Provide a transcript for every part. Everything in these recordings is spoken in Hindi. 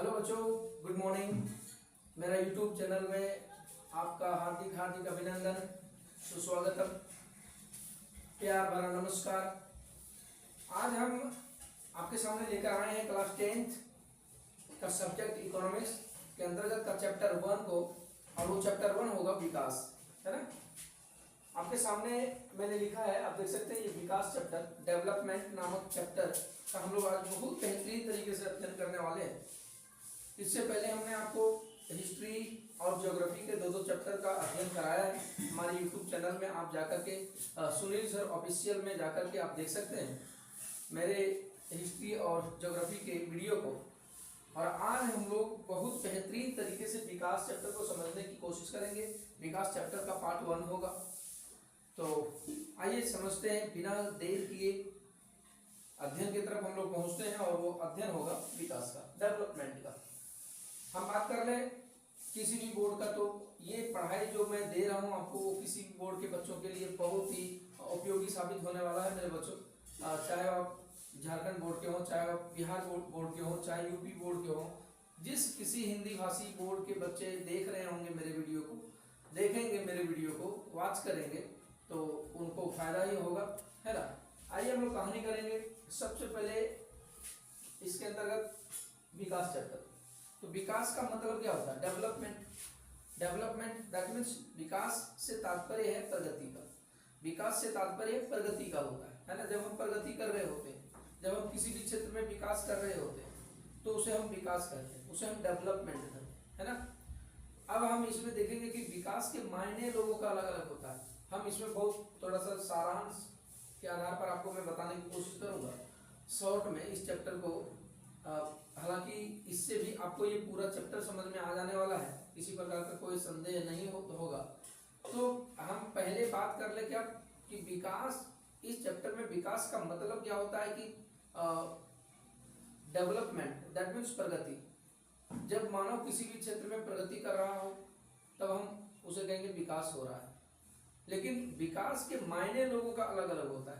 हेलो बच्चों, गुड मॉर्निंग। मेरा यूट्यूब चैनल में आपका हार्दिक हार्दिक अभिनंदन, सुस्वागतम, प्यार भरा नमस्कार। आज हम आपके सामने लेकर आए हैं क्लास 10th का सब्जेक्ट इकोनॉमिक्स के अंतर्गत का चैप्टर 1 को, और वो चैप्टर 1 होगा विकास, है ना। आपके सामने मैंने लिखा है, आप देख सकते हैं, ये विकास चैप्टर, डेवलपमेंट नामक चैप्टर का हम लोग आज बहुत बेहतरीन तरीके से अध्ययन करने वाले हैं। इससे पहले हमने आपको हिस्ट्री और ज्योग्राफी के दो चैप्टर का अध्ययन कराया है हमारे यूट्यूब चैनल में। आप जाकर के सुनील सर ऑफिशियल में जाकर के आप देख सकते हैं मेरे हिस्ट्री और ज्योग्राफी के वीडियो को। और आज हम लोग बहुत बेहतरीन तरीके से विकास चैप्टर को समझने की कोशिश करेंगे। विकास चैप्टर का पार्ट 1 होगा। तो आइए समझते हैं, बिना देर किए अध्ययन की तरफ हम लोग पहुंचते हैं, और वो अध्ययन होगा विकास का, डेवलपमेंट का। हम बात कर लें किसी भी बोर्ड का, तो ये पढ़ाई जो मैं दे रहा हूँ आपको, वो किसी भी बोर्ड के बच्चों के लिए बहुत ही उपयोगी साबित होने वाला है मेरे बच्चों। चाहे आप झारखंड बोर्ड के हों, चाहे आप बिहार बोर्ड के हों, चाहे यूपी बोर्ड के हों, जिस किसी हिंदी भाषी बोर्ड के बच्चे देख रहे होंगे मेरे वीडियो को, देखेंगे मेरे वीडियो को, वॉच करेंगे, तो उनको फायदा ही होगा, है ना। आइए हम लोग कहानी करेंगे। सबसे पहले इसके अंतर्गत विकास चैप्टर। तो विकास का मतलब क्या होता है? डेवलपमेंट। डेवलपमेंट दैट मीन्स विकास से तात्पर्य है प्रगति का। विकास से तात्पर्य प्रगति का होता है ना। जब हम प्रगति कर रहे होते हैं, जब हम किसी भी क्षेत्र में विकास कर रहे होते हैं, तो उसे हम विकास कहते हैं, उसे हम डेवलपमेंट कहते हैं, है ना। अब हम इसमें देखेंगे कि विकास के मायने लोगों का अलग अलग होता है। हम इसमें बहुत थोड़ा सा सारांश के आधार पर आपको मैं बताने की कोशिश करूंगा शॉर्ट में इस चैप्टर को। हालांकि इससे भी आपको ये पूरा चैप्टर समझ में आ जाने वाला है, किसी प्रकार का कोई संदेह नहीं होगा। तो हम पहले बात कर ले क्या कि विकास, इस चैप्टर में विकास का मतलब क्या होता है कि डेवलपमेंट दैट मीन्स प्रगति। जब मानव किसी भी क्षेत्र में प्रगति कर रहा हो, तब हम उसे कहेंगे विकास हो रहा है। लेकिन विकास के मायने लोगों का अलग अलग होता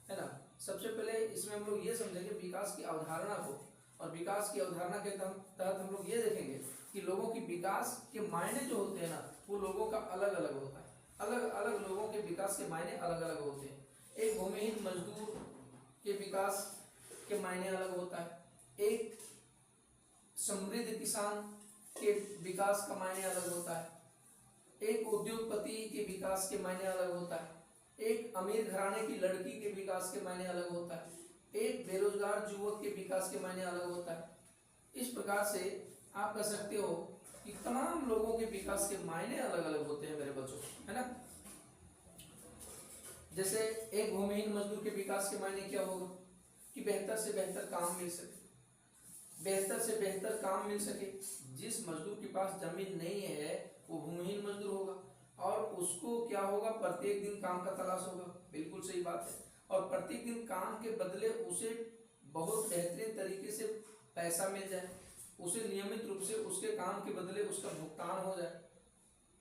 है ना। सबसे पहले इसमें हम लोग ये समझेंगे विकास की अवधारणा को, और विकास की अवधारणा के तहत हम लोग ये देखेंगे कि लोगों की विकास के मायने जो होते हैं ना, वो लोगों का अलग अलग होता है। अलग अलग लोगों के विकास के मायने अलग अलग होते हैं। एक भूमिहीन मजदूर के विकास के मायने अलग होता है, एक समृद्ध किसान के विकास का मायने अलग होता है, एक उद्योगपति के विकास के मायने अलग होता है, एक अमीर घराने की लड़की के विकास के मायने अलग होता है, एक बेरोजगार युवक के विकास के मायने अलग होता है। इस प्रकार से आप कह सकते हो कि तमाम लोगों के विकास के मायने अलग अलग होते हैं मेरे बच्चों, है ना। जैसे एक भूमिहीन मजदूर के विकास के मायने क्या होगा कि बेहतर से बेहतर काम मिल सके, बेहतर से बेहतर काम मिल सके। जिस मजदूर के पास जमीन नहीं है वो भूमिहीन मजदूर होगा, और उसको क्या होगा, प्रत्येक दिन काम का तलाश होगा। बिल्कुल सही बात है। और प्रत्येक दिन काम के बदले उसे बहुत बेहतरीन तरीके से पैसा मिल जाए, उसे नियमित रूप से उसके काम के बदले उसका भुगतान हो जाए,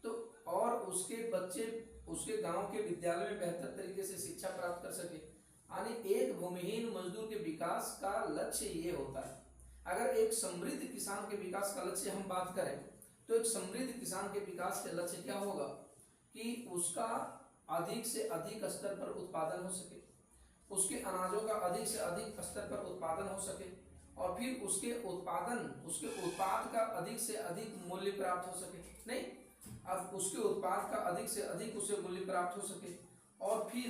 तो और उसके बच्चे उसके गांव के विद्यालय में बेहतर तरीके से शिक्षा प्राप्त कर सके। यानी एक भूमिहीन मजदूर के विकास का लक्ष्य ये होता है। अगर एक समृद्ध किसान के विकास का लक्ष्य हम बात करें, तो एक समृद्ध किसान के विकास का लक्ष्य क्या होगा कि उसका अधिक से अधिक स्तर पर उत्पादन हो सके, उसके अनाजों का अधिक से अधिक स्तर पर उत्पादन हो सके, और फिर उसके उत्पाद का अधिक से अधिक मूल्य प्राप्त हो सके। नहीं, अब उसके उत्पाद का अधिक से अधिक उसे मूल्य प्राप्त हो सके, और फिर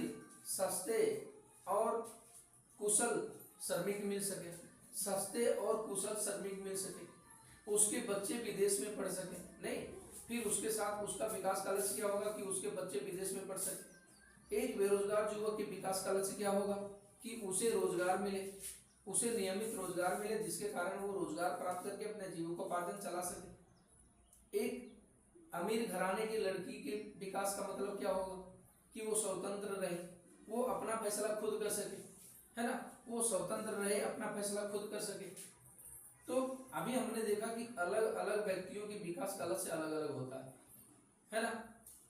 सस्ते और कुशल श्रमिक मिल सके, सस्ते और कुशल श्रमिक मिल सके, उसके बच्चे विदेश में पढ़ सके। नहीं, फिर उसके साथ उसका विकास का लक्ष्य क्या होगा कि उसके बच्चे विदेश में पढ़ सके। एक बेरोजगार युवक के विकास का लक्ष्य क्या होगा कि उसे रोजगार मिले, उसे नियमित रोजगार मिले, जिसके कारण वो रोजगार प्राप्त करके अपने जीविकोपार्जन चला सके। एक अमीर घराने की लड़की के विकास का मतलब क्या होगा कि वो स्वतंत्र रहे, वो अपना फैसला खुद कर सके, है ना, वो स्वतंत्र रहे, अपना फैसला खुद कर सके। तो अभी हमने देखा कि अलग अलग व्यक्तियों के विकास का लक्ष्य अलग अलग होता है ना।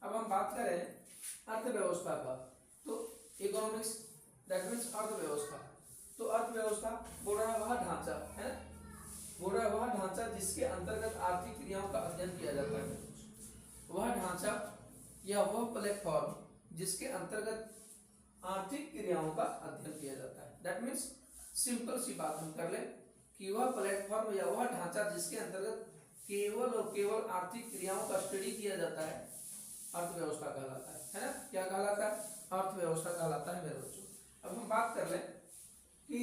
अब हम बात करें अर्थव्यवस्था का, तो इकोनॉमिक्स दैट मीन्स अर्थव्यवस्था। तो अर्थव्यवस्था बोल रहा है वह ढांचा, है ना, बोल रहा है वह ढांचा ढांचा जिसके अंतर्गत आर्थिक क्रियाओं का अध्ययन किया जाता है, वह ढांचा या वह प्लेटफॉर्म जिसके अंतर्गत आर्थिक क्रियाओं का अध्ययन किया जाता है। दैट मीन्स सिंपल सी बात हम कर लें कि वह प्लेटफॉर्म या वह ढांचा जिसके अंतर्गत केवल और केवल आर्थिक क्रियाओं का स्टडी किया जाता है, अर्थव्यवस्था कहलाता है ना। क्या कहलाता है? अर्थव्यवस्था कहलाता है मेरे बच्चों। अब हम बात कर लें कि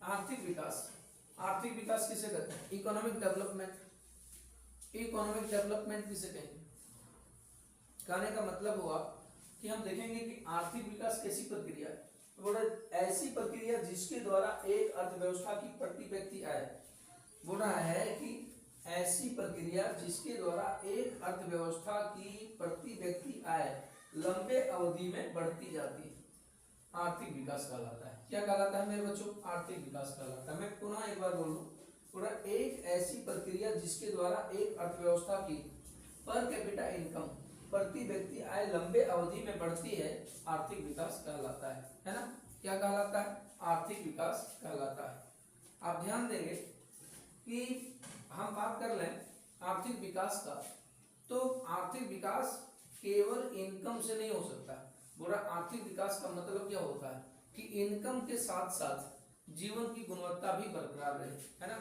आर्थिक विकास, आर्थिक विकास किसे कहते हैं? Economic development. इकोनॉमिक डेवलपमेंट किसे कहेंगे? कहने का मतलब हुआ कि हम देखेंगे कि आर्थिक विकास कैसी प्रक्रिया है, बोला ऐसी प्रक्रिया जिसके द्वारा एक अर्थव्यवस्था की प्रति व्यक्ति आय, बोल रहा है कि ऐसी प्रक्रिया जिसके द्वारा एक अर्थव्यवस्था की प्रति व्यक्ति आय लंबे अवधि में बढ़ती जाती है, आर्थिक विकास कहलाता है। क्या कहलाता है मेरे बच्चों? आर्थिक विकास कहलाता है। मैं पुनः एक बार बोलूं, पूरा एक ऐसी प्रक्रिया जिसके द्वारा एक अर्थव्यवस्था की पर कैपिटा इनकम, प्रति व्यक्ति आय लंबे अवधि में बढ़ती है, आर्थिक विकास कहलाता है ना। क्या कहलाता है? आर्थिक विकास कहलाता है। आप ध्यान देंगे कि हम बात कर लें आर्थिक विकास का, तो आर्थिक विकास केवल इनकम से नहीं हो सकता। बोला आर्थिक विकास का मतलब क्या होता है कि इनकम के साथ साथ जीवन की गुणवत्ता भी बरकरार रहे, है ना।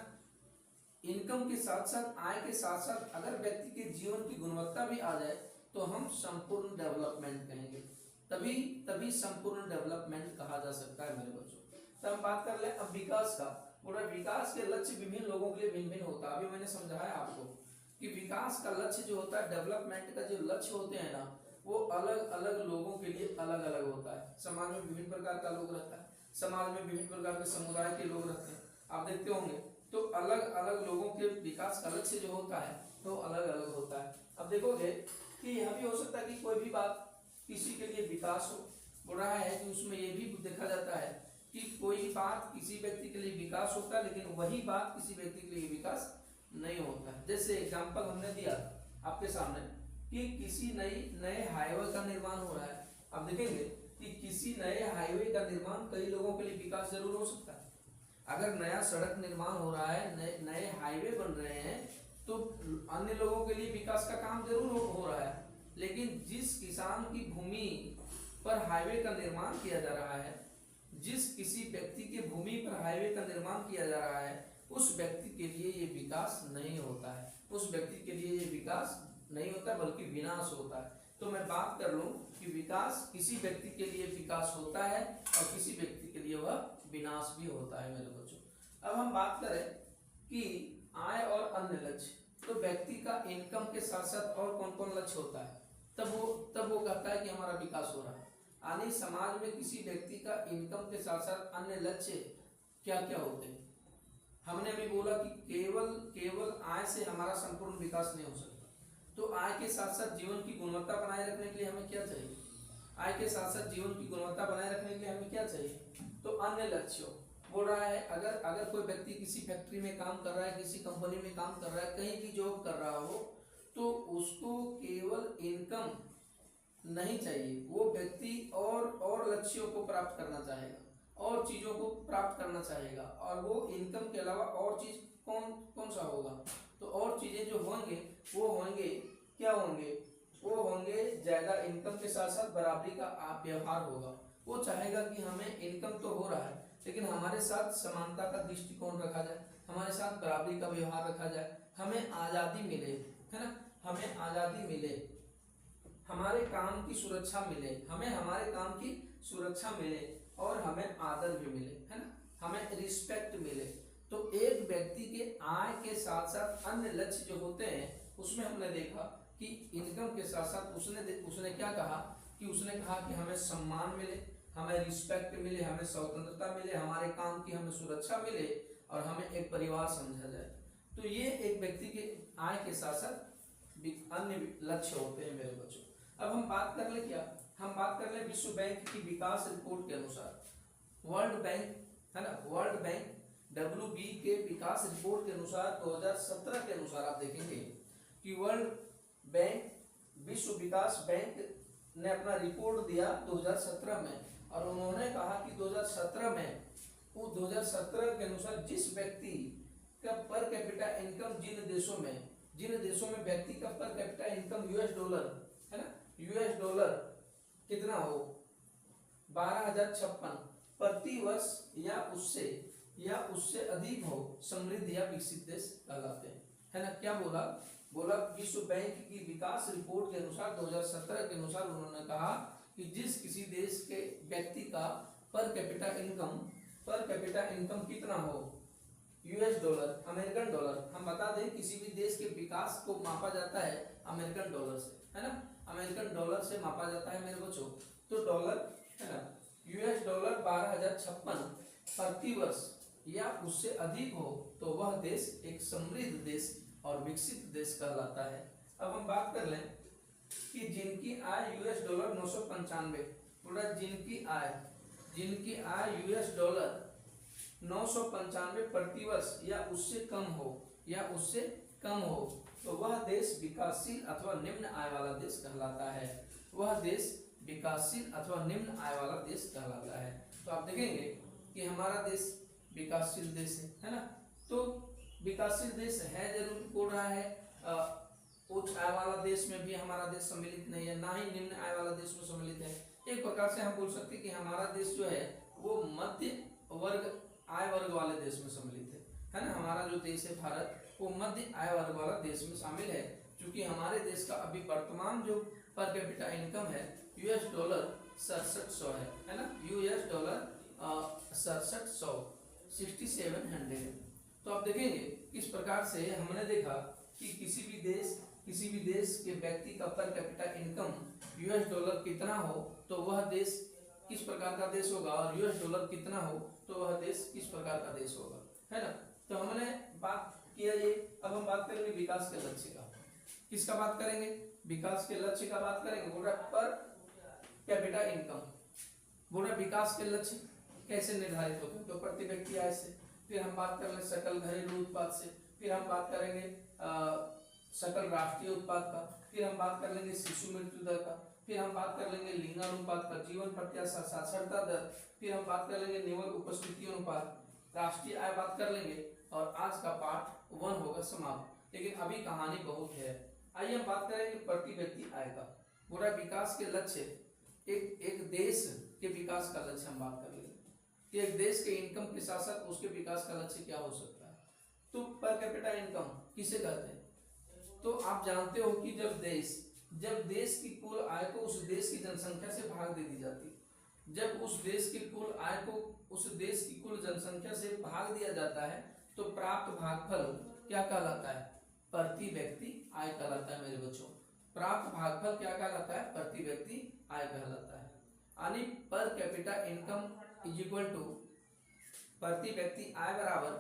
इनकम के साथ साथ, आय के साथ साथ अगर व्यक्ति के जीवन की गुणवत्ता भी आ जाए तो हम संपूर्ण डेवलपमेंट कहेंगे, तभी संपूर्ण डेवलपमेंट कहा जा सकता है मेरे बच्चों। तो हम बात कर ले अब विकास का। बोला विकास के लक्ष्य विभिन्न लोगों के लिए भिन्न भिन्न होता है। अभी मैंने समझाया आपको कि विकास का लक्ष्य जो होता है, डेवलपमेंट का जो लक्ष्य होते हैं ना, वो अलग अलग लोगों के लिए अलग अलग होता है। समाज में विभिन्न प्रकार का लोग रहता है, समाज में विभिन्न प्रकार के समुदाय के लोग रहते हैं, आप देखते होंगे। तो अलग अलग लोगों के विकास का लक्ष्य जो होता है तो अलग अलग होता है। अब देखोगे कि यह भी हो सकता है कि कोई भी बात किसी के लिए विकास हो, बोल रहा है कि उसमें यह भी देखा जाता है कि कोई बात किसी व्यक्ति के लिए विकास होता है, लेकिन वही बात किसी व्यक्ति के लिए विकास नहीं होता है। जैसे एग्जांपल हमने दिया आपके सामने कि किसी नए हाईवे का निर्माण हो रहा है। अब देखेंगे कि किसी नए हाईवे का निर्माण कई लोगों के लिए विकास जरूर हो सकता है। अगर नया सड़क निर्माण हो रहा है, नए हाईवे बन रहे हैं, तो अन्य लोगों के लिए विकास का काम जरूर हो रहा है। लेकिन जिस किसान की भूमि पर हाईवे का निर्माण किया जा रहा है, जिस किसी व्यक्ति के भूमि पर हाईवे का निर्माण किया जा रहा है, उस व्यक्ति के लिए ये विकास नहीं होता है, उस व्यक्ति के लिए ये विकास नहीं होता बल्कि विनाश होता है। तो मैं बात कर लूं कि विकास किसी व्यक्ति के लिए विकास होता है और किसी व्यक्ति के लिए वह विनाश भी होता है मेरे बच्चों। अब हम बात करें कि आय और अन्य लक्ष्य, तो व्यक्ति का इनकम के साथ साथ और कौन कौन लक्ष्य होता है, तब वो कहता है कि हमारा विकास हो रहा है। यानी समाज में किसी व्यक्ति का इनकम के साथ साथ अन्य लक्ष्य क्या क्या होते हैं। हमने अभी बोला कि केवल आय से हमारा संपूर्ण विकास नहीं हो सकता। तो आय के साथ साथ जीवन की गुणवत्ता बनाए रखने के लिए हमें क्या चाहिए? आय के साथ साथ जीवन की गुणवत्ता बनाए रखने के लिए हमें क्या चाहिए? तो अन्य लक्ष्य बोल रहा है। अगर कोई व्यक्ति किसी फैक्ट्री में काम कर रहा है, किसी कंपनी में काम कर रहा है, कहीं भी जॉब कर रहा हो, तो उसको केवल इनकम नहीं चाहिए। वो व्यक्ति और लक्ष्यों को प्राप्त करना चाहेगा, और चीजों को प्राप्त करना चाहेगा, और वो इनकम के अलावा और चीज कौन सा होगा? तो और चीजें जो होंगे वो होंगे क्या होंगे? वो होंगे ज्यादा इनकम के साथ साथ बराबरी का व्यवहार होगा। वो चाहेगा कि हमें इनकम तो हो रहा है, लेकिन हमारे साथ समानता का दृष्टिकोण रखा जाए, हमारे साथ बराबरी का व्यवहार रखा जाए, हमें आजादी मिले, है ना, हमें आजादी मिले, हमारे काम की सुरक्षा मिले, हमें हमारे काम की सुरक्षा मिले, और हमें आदर भी मिले, है ना, हमें रिस्पेक्ट मिले। तो एक व्यक्ति के आय के साथ साथ अन्य लक्ष्य जो होते हैं, उसमें हमने देखा कि इनकम के साथ साथ उसने क्या कहा कि उसने कहा कि हमें सम्मान मिले, हमें रिस्पेक्ट मिले, हमें स्वतंत्रता मिले, हमारे काम की हमें सुरक्षा मिले, और हमें एक परिवार समझा जाए। तो ये एक व्यक्ति के आय के साथ साथ अन्य लक्ष्य होते हैं मेरे बच्चों। अब हम बात कर ले क्या? हम बात कर ले विश्व बैंक की विकास रिपोर्ट के अनुसार, वर्ल्ड बैंक, है ना, वर्ल्ड बैंक WB के विकास रिपोर्ट के अनुसार 2017 के अनुसार आप देखेंगे कि वर्ल्ड बैंक, विश्व विकास बैंक ने अपना रिपोर्ट दिया 2017 में, और उन्होंने कहा कि 2017 के अनुसार जिस व्यक्ति का पर कैपिटा इनकम जिन देशों में व्यक्ति का पर कैपिटा इनकम यूएस डॉलर है ना, यूएस डॉलर कितना हो 12,056 प्रति वर्ष या उससे अधिक हो, समृद्ध या विकसित देश कहलाते हैं, है ना। क्या बोला विश्व बैंक की विकास रिपोर्ट के अनुसार 2017 के अनुसार उन्होंने कहा कि जिस किसी देश के व्यक्ति का पर कैपिटा इनकम कितना हो यूएस डॉलर, अमेरिकन डॉलर। हम बता दें किसी भी देश के विकास को मापा जाता है अमेरिकन डॉलर से, है ना, अमेरिकन डॉलर से मापा जाता है मेरे बच्चों। तो डॉलर है ना, यूएस डॉलर 12,056 प्रति वर्ष या उससे अधिक हो तो वह देश एक समृद्ध देश और विकसित देश कहलाता है। अब हम बात कर लें कि जिनकी आय यूएस डॉलर 995, पूरा जिनकी आय यूएस डॉलर 995 प्रति वर्ष या उससे कम हो तो वह देश विकासशील अथवा निम्न आय वाला देश कहलाता है। वह देश विकासशील अथवा निम्न आय वाला देश कहलाता है। तो आप देखेंगे कि हमारा देश विकासशील देश है ना। तो विकासशील देश है जरूर, बोल रहा है उच्च आय वाला देश में भी हमारा देश सम्मिलित नहीं है, ना ही निम्न आय वाला देश में सम्मिलित है। एक प्रकार से हम बोल सकते हैं कि हमारा देश जो है वो मध्य वर्ग आय वर्ग वाले देश में सम्मिलित है ना। हमारा जो देश है भारत वो मध्य आय वर्ग वाला देश में शामिल है, क्योंकि हमारे देश का अभी वर्तमान जो पर कैपिटा इनकम है यूएस डॉलर 6700 है ना, यूएस डॉलर 6700 तो आप देखेंगे किस प्रकार से हमने देखा कि किसी भी देश के व्यक्ति का पर कैपिटा इनकम यूएस डॉलर कितना हो तो वह देश किस प्रकार का देश होगा, और यूएस डॉलर कितना हो तो वह देश किस प्रकार का देश होगा, है ना। तो हमने बात किया ये। अब हम बात करेंगे विकास के लक्ष्य का। किसका बात करेंगे, विकास के लक्ष्य का बात करेंगे। बोल रहा पर कैपिटा इनकम, बोल रहा विकास के लक्ष्य कैसे निर्धारित होते हैं, तो प्रति व्यक्ति आय से, फिर हम बात करेंगे सकल घरेलू उत्पाद से, फिर हम बात करेंगे सकल राष्ट्रीय उत्पाद का, फिर हम बात कर लेंगे शिशु मृत्यु दर का, फिर हम बात कर लेंगे लिंगानुपात का, जीवन प्रत्याशा, साक्षरता दर, फिर हम बात कर लेंगे निवल उपस्थिति अनुपात, राष्ट्रीय आय बात कर लेंगे, और आज का पार्ट 1 होगा समाप्त। लेकिन अभी कहानी बहुत है। आइए हम बात करेंगे प्रति व्यक्ति आय का। पूरा विकास के लक्ष्य, एक देश के विकास का लक्ष्य हम बात कर लेंगे कि एक देश के इनकम के साथ साथ उसके विकास का लक्ष्य क्या हो सकता है। तो पर कैपिटा इनकम किसे कहते हैं, तो आप जानते हो कि जब देश की कुल आय को उस देश की जनसंख्या से भाग दे दी जाती है, जब उस देश की कुल आय को उस देश की कुल जनसंख्या से भाग दिया जाता है तो प्राप्त भागफल क्या कहलाता है, प्रति व्यक्ति आय कहलाता है मेरे बच्चों। प्राप्त भागफल क्या कहलाता है, प्रति व्यक्ति आय कहलाता है। यानी per capita income is equal to प्रति व्यक्ति आय बराबर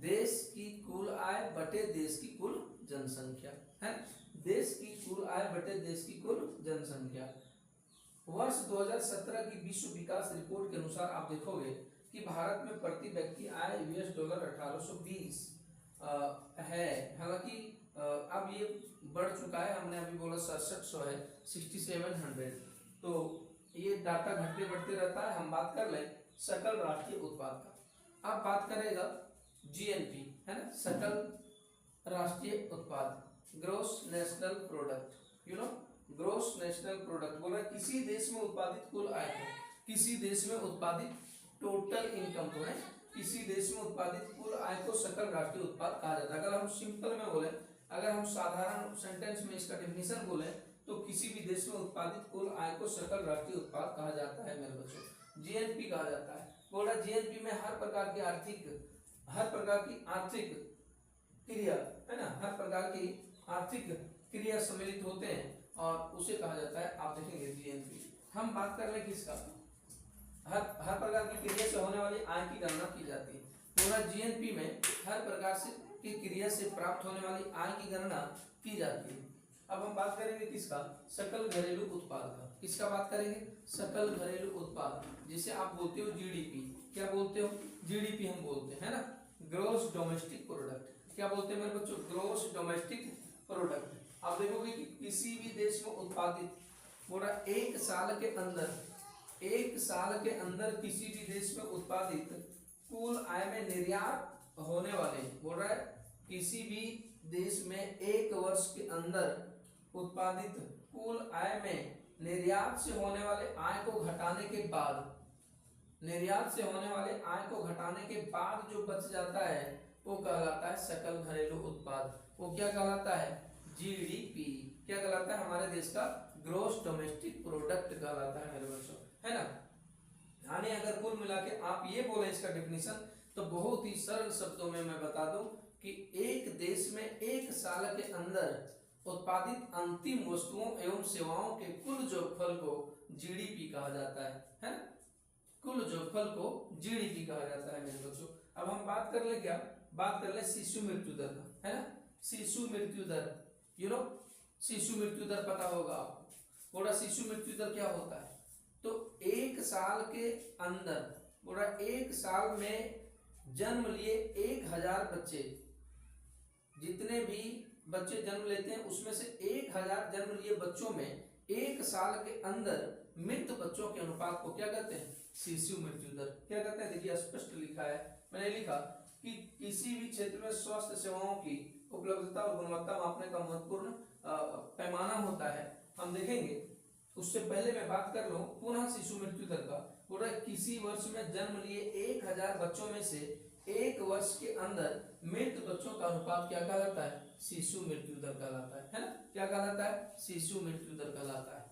देश की कुल आय बटे देश की कुल जनसंख्या, है देश की कुल आय बटे देश की कुल जनसंख्या। वर्ष 2017 की विश्व विकास रिपोर्ट के अनुसार आप देखोगे कि भारत में प्रति व्यक्ति आय यूएस डॉलर 1820 है। हालांकि अब ये बढ़ चुका है, हमने अभी बोला 6700 है, 6700। तो ये डाटा घटते बढ़ते रहता है। हम बात कर लें सकल राष्ट्रीय उत्पाद का। अब बात करेगा जीएनपी, है ना, सकल राष्ट्रीय उत्पाद, gross national product, gross national product बोला किसी देश में उत्पादित कुल आय को, किसी देश में उत्पादित टोटल इनकम को है, किसी देश में उत्पादित कुल आय को सकल राष्ट्रीय उत्पाद कहा जाता है। अगर हम सिंपल में बोले, अगर हम साधारण सेंटेंस में इसका डेफिनेशन बोले तो किसी भी देश में उत्पादित कुल आय को सकल राष्ट्रीय उत्पाद कहा जाता है मेरे बच्चों, जीएनपी कहा जाता है। बोला जीएनपी में हर प्रकार की आर्थिक क्रिया, है ना, हर प्रकार की आर्थिक क्रिया सम्मिलित होते हैं और उसे कहा जाता है, आप देखेंगे जीएनपी। हम बात कर लें किसका, हर प्रकार की क्रिया से होने वाली आय की गणना की जाती है। पूरा जीएनपी में हर प्रकार से की क्रिया से प्राप्त होने वाली आय की गणना की जाती है। अब हम बात करेंगे किसका, सकल घरेलू उत्पाद का। किसका बात करेंगे, सकल घरेलू उत्पाद, जिसे आप बोलते हो जीडीपी। क्या बोलते हो, जीडीपी हम बोलते हैं, है ना, ग्रोस डोमेस्टिक प्रोडक्ट। क्या बोलते हैं मेरे बच्चों, ग्रोस डोमेस्टिक प्रोडक्ट। आप देखोगे कि किसी भी देश में उत्पादित पूरा एक साल के अंदर किसी भी देश में उत्पादित कुल आय में निर्यात होने वाले, बोल रहा है किसी भी देश में एक वर्ष के अंदर उत्पादित कुल आय में निर्यात से होने वाले आय को घटाने के बाद, निर्यात से होने वाले आय को घटाने के बाद जो बच जाता है वो कहलाता है सकल घरेलू उत्पाद। वो क्या कहलाता है? जीडीपी। क्या कहलाता है? हमारे देश का ग्रोस डोमेस्टिक प्रोडक्ट कहलाता है मेरे बच्चों, है ना। यानी अगर कुल मिला के आप ये बोले इसका डेफिनेशन, तो बहुत ही सरल शब्दों में मैं बता दूं कि एक देश में एक साल के अंदर उत्पादित अंतिम वस्तुओं एवं सेवाओं के कुल जोगफल को जीडीपी कहा जाता है ना। कुल जोगफल को जीडीपी कहा जाता है मेरे बच्चों। अब हम बात कर ले, क्या बात कर ले? शिशु मृत्यु दर का, है ना। शिशु मृत्यु दर, शिशु मृत्यु दर पता होगा आपको। बोला शिशु मृत्यु दर क्या होता है? तो एक साल के अंदर, बोला एक साल में जन्म लिए 1000 बच्चे, जितने भी बच्चे जन्म लेते हैं उसमें से 1000 जन्म लिए बच्चों में एक साल के अंदर मृत बच्चों के अनुपात को क्या कहते हैं? शिशु मृत्यु दर। क्या कहते हैं? देखिए स्पष्ट लिखा है, मैंने लिखा कि किसी भी क्षेत्र में स्वास्थ्य सेवाओं की उपलब्धता और गुणवत्ता मापने का महत्वपूर्ण पैमाना होता है। हम देखेंगे, उससे पहले मैं बात कर लूं पुनः शिशु मृत्यु दर का। पूरा किसी वर्ष में जन्म लिए 1000 बच्चों में से एक वर्ष के अंदर मृत बच्चों का अनुपात क्या कहलाता है? शिशु मृत्यु दर कहलाता है ना। क्या कहलाता है? शिशु मृत्यु दर कहलाता है।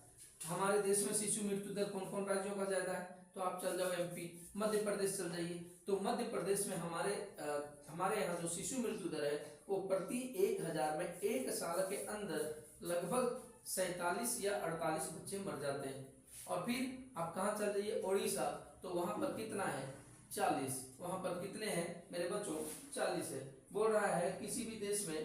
हमारे देश में शिशु मृत्यु दर कौन कौन राज्यों का ज्यादा है? तो आप चल जाओ एमपी, मध्य प्रदेश चल जाइए। तो मध्य प्रदेश में हमारे यहाँ जो शिशु मृत्यु दर है वो प्रति 1000 में एक साल के अंदर लगभग 47 या 48 बच्चे मर जाते हैं। और फिर आप कहाँ चल जाइए? ओडिशा, तो वहां पर कितना है? 40। वहां पर कितने हैं मेरे बच्चों? 40 है। बोल रहा है किसी भी देश में,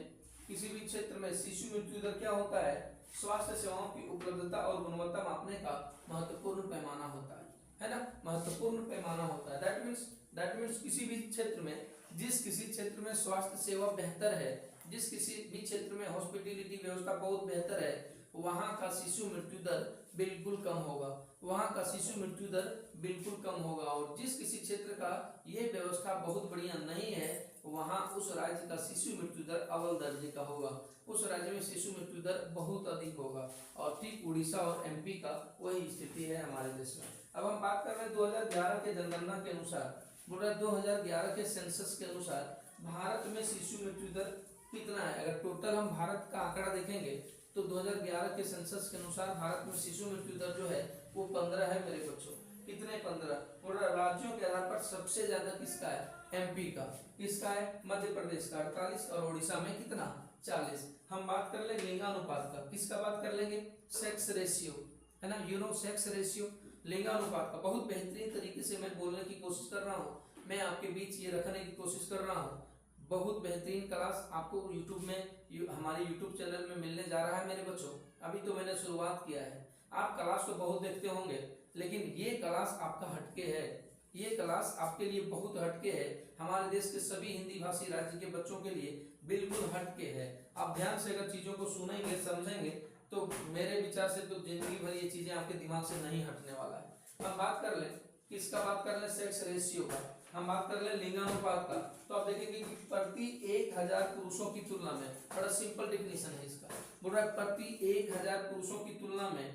किसी भी क्षेत्र में शिशु मृत्यु दर क्या होता है? स्वास्थ्य सेवाओं की उपलब्धता और गुणवत्ता मापने का महत्वपूर्ण पैमाना होता है ना। महत्वपूर्ण पैमाना होता है। दैट मीन्स किसी भी क्षेत्र में, जिस किसी क्षेत्र में स्वास्थ्य सेवा बेहतर है, जिस किसी भी क्षेत्र में हॉस्पिटलिटी व्यवस्था बहुत बेहतर है, वहां का शिशु मृत्यु दर बिल्कुल कम होगा। वहां का शिशु मृत्यु दर बिल्कुल कम होगा। और जिस किसी क्षेत्र का ये व्यवस्था बहुत बढ़िया नहीं है, वहां उस राज्य का शिशु मृत्यु दर अव्वल दर्जे का होगा। उस राज्य में शिशु मृत्यु दर बहुत अधिक होगा। और ठीक उड़ीसा और एमपी का वही स्थिति है हमारे देश में। अब हम बात कर रहे हैं 2011 के जनगणना के अनुसार, बोल रहा है 2011 के सेंसस के अनुसार भारत में शिशु मृत्यु दर कितना है। अगर टोटल हम भारत का आंकड़ा देखेंगे तो 2011 के सेंसस के अनुसार भारत में शिशु मृत्यु दर जो है वो 15 है मेरे बच्चों। कितने? 15। और राज्यों के आधार पर सबसे ज्यादा किसका है? एमपी का। किसका है? मध्य प्रदेश का 48 और ओडिशा में कितना? 40। हम बात कर ले लिंगानुपात का। किसका बात कर लेंगे? सेक्स रेशियो, है ना। सेक्स रेशियो, लिंगानुपात का। बहुत बेहतरीन तरीके से मैं बोलने की कोशिश कर रहा हूँ, मैं आपके बीच ये रखने की कोशिश कर रहा हूँ। बहुत बेहतरीन क्लास आपको यूट्यूब में, हमारे यूट्यूब चैनल में मिलने जा रहा है मेरे बच्चों। अभी तो मैंने शुरुआत किया है। आप क्लास तो बहुत देखते होंगे, लेकिन ये क्लास आपका हटके है। ये क्लास आपके लिए बहुत हटके है। हमारे देश के सभी हिंदी भाषी राज्य के बच्चों के लिए बिल्कुल हटके है। आप ध्यान से अगर चीजों को सुनेंगे, समझेंगे, तो मेरे विचार से तो जिंदगी भर ये चीजें आपके दिमाग से नहीं हटने वाला है। हम बात कर ले किसका? बात कर ले सेक्स रेशियो का। हम बात कर ले लिंगानुपात का। तो आप देखेंगे कि प्रति 1000 पुरुषों की तुलना में, बड़ा सिंपल डेफिनेशन है इसका, बोल रहा है प्रति 1000 पुरुषों की तुलना में,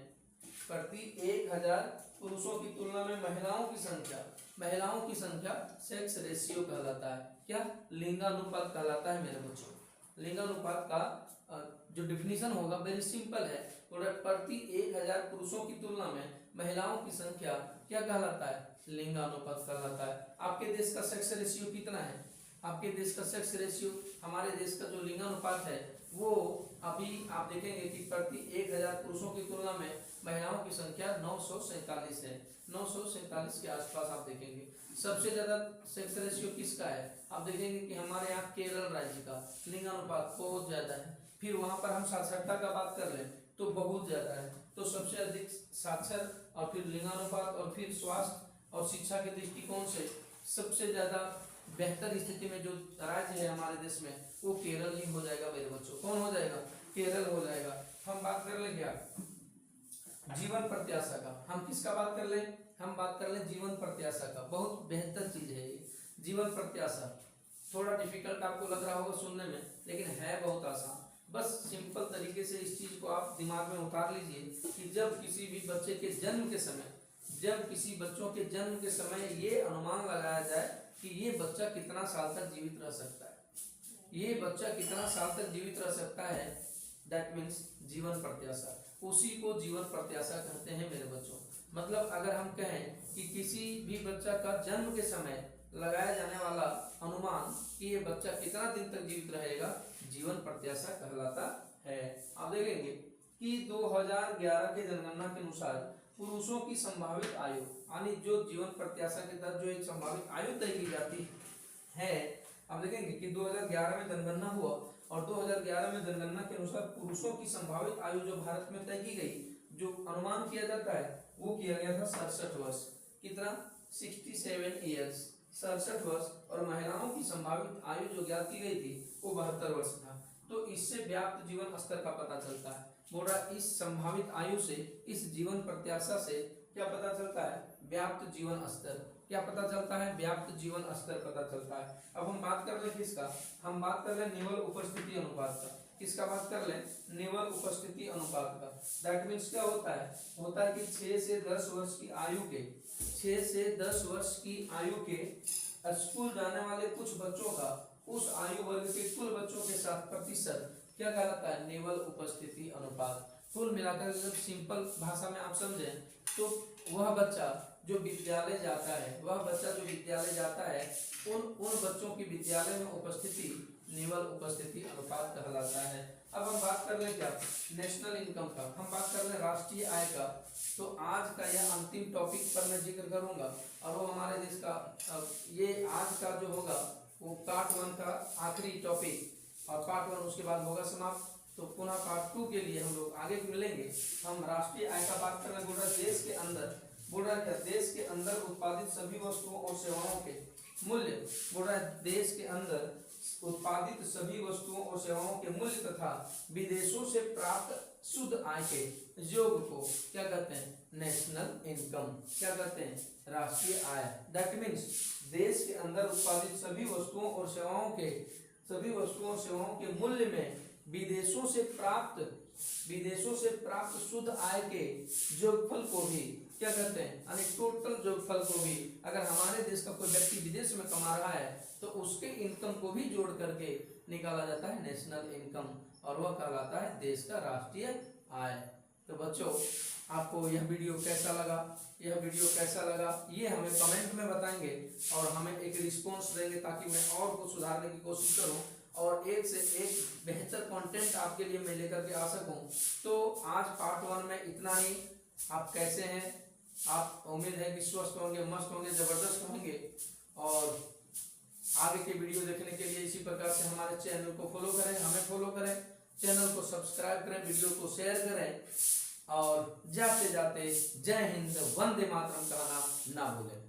प्रति 1000 पुरुषों की तुलना में महिलाओं की संख्या सेक्स रेशियो कहलाता है। क्या? लिंगानुपात कहलाता है मेरे बच्चों। लिंगानुपात का जो डिफिनीशन होगा वेरी सिंपल है। प्रति 1000 पुरुषों की तुलना में महिलाओं की संख्या क्या कहलाता है? लिंगानुपात कहलाता है। आपके देश का सेक्स रेशियो कितना है? आपके देश का सेक्स रेशियो, हमारे देश का जो लिंगानुपात है वो अभी आप देखेंगे कि प्रति 1000 पुरुषों की तुलना में महिलाओं की संख्या 947 है। 947 के आसपास आप देखेंगे। सबसे ज्यादा सेक्स रेशियो किसका है? आप देखेंगे कि हमारे यहाँ केरल राज्य का लिंगानुपात बहुत ज्यादा है। फिर वहां पर हम साक्षरता का बात कर लें तो बहुत ज्यादा है। तो सबसे अधिक साक्षर और फिर लिंगानुपात और फिर स्वास्थ्य और शिक्षा के दृष्टिकोण से सबसे ज्यादा बेहतर स्थिति में जो राज्य है हमारे देश में वो केरल ही हो जाएगा मेरे बच्चों। कौन हो जाएगा? केरल हो जाएगा। हम बात कर ले क्या? जीवन प्रत्याशा का। हम किसका बात कर ले? हम बात कर ले जीवन प्रत्याशा का। बहुत बेहतर चीज है ये जीवन प्रत्याशा। थोड़ा डिफिकल्ट आपको लग रहा होगा सुनने में, लेकिन है बहुत आसान। बस सिंपल तरीके से इस चीज को आप दिमाग में उतार लीजिए कि जब किसी भी बच्चे के जन्म के समय, जब किसी बच्चों के जन्म के समय ये अनुमान लगाया जाए कि ये बच्चा कितना साल तक जीवित रह सकता है, ये बच्चा कितना साल तक जीवित रह सकता है, दैट मीन्स जीवन प्रत्याशा, उसी को जीवन प्रत्याशा कहते हैं मेरे बच्चों। मतलब अगर हम कहें कि किसी भी बच्चा का जन्म के समय लगाया जाने वाला अनुमान कि ये बच्चा कितना दिन तक जीवित रहेगा, जीवन प्रत्याशा कहलाता है। आप देखेंगे कि 2011 के जनगणना के अनुसार पुरुषों की संभावित आयु, यानी जो जीवन प्रत्याशा के तहत जो एक संभावित आयु तय की जाती है, आप देखेंगे कि 2011 में जनगणना हुआ और 2011 में जनगणना के अनुसार पुरुषों की संभावित आयु जो भारत में तय की गई, जो अनुमान किया जाता है वो किया गया था 67 वर्ष। कितना? 67 ईयर्स, 67 वर्ष। और महिलाओं की संभावित आयु जो ज्ञात की गई थी वो 72 वर्ष था। तो इससे व्याप्त जीवन स्तर का पता चलता है। बोल रहा इस संभावित आयु से, इस जीवन प्रत्याशा से क्या पता चलता है? व्याप्त जीवन स्तर। क्या पता चलता है? व्याप्त जीवन स्तर पता चलता है। अब हम बात कर लें किसका? हम बात कर लें निवल उपस्थिति अनुपात का। किसका बात कर लें? निवल उपस्थिति अनुपात का। दैट मीन्स क्या होता है? होता है कि 6 से 10 वर्ष की आयु के, 6 से 10 वर्ष की आयु के स्कूल जाने वाले कुछ बच्चों का उस आयु वर्ग के कुल बच्चों के साथ प्रतिशत क्या कहलाता है? निवल उपस्थिति अनुपात। कुल मिलाकर जब सिंपल भाषा में आप समझें तो वह बच्चा जो विद्यालय जाता है, वह बच्चा जो विद्यालय जाता है, उन बच्चों की विद्यालय में उपस्थिति निवल उपस्थिति अनुपात कहलाता है। अब हम बात कर लें क्या? नेशनल इनकम का। हम बात कर लें राष्ट्रीय आय का। तो आज का यह अंतिम टॉपिक पर मैं जिक्र करूंगा और वो हमारे देश का ये आज का जो होगा वो पार्ट 1 का आखिरी टॉपिक और पार्ट 1 उसके बाद होगा समाप्त। तो पुनः पार्ट 2 के लिए हम लोग आगे मिलेंगे। हम राष्ट्रीय आय का बात कर रहे हैं। बोल रहा देश के अंदर, बोल रहा क्या? देश के अंदर उत्पादित सभी वस्तुओं और सेवाओं के मूल्य, बोल रहा है देश के अंदर उत्पादित सभी वस्तुओं और सेवाओं के मूल्य तथा विदेशों से प्राप्त शुद्ध आय के योग को क्या कहते हैं? National income. क्या कहते हैं? राष्ट्रीय आय। दैट मीन्स देश के अंदर उत्पादित सभी वस्तुओं और सेवाओं के मूल्य में विदेशों से प्राप्त शुद्ध आय के योगफल को भी क्या कहते हैं? यानी टोटल योगफल को भी, अगर हमारे देश का कोई व्यक्ति विदेश में कमा रहा है तो उसके इनकम को भी जोड़ करके निकाला जाता है नेशनल इनकम और वह कहलाता है देश का राष्ट्रीय आय। तो बच्चों आपको यह वीडियो कैसा लगा ये हमें कमेंट में बताएंगे और हमें एक रिस्पॉन्स देंगे ताकि मैं और कुछ सुधारने की कोशिश करूं और एक से एक बेहतर कंटेंट आपके लिए मैं लेकर के आ सकूं। तो आज पार्ट 1 में इतना ही। आप कैसे हैं? आप उम्मीद है कि स्वस्थ होंगे, मस्त होंगे, जबरदस्त होंगे और आगे के वीडियो देखने के लिए इसी प्रकार से हमारे चैनल को फॉलो करें, हमें फॉलो करें, चैनल को सब्सक्राइब करें, वीडियो को शेयर करें और जाते जाते जय हिंद वंदे मातरम कहना ना भूलें।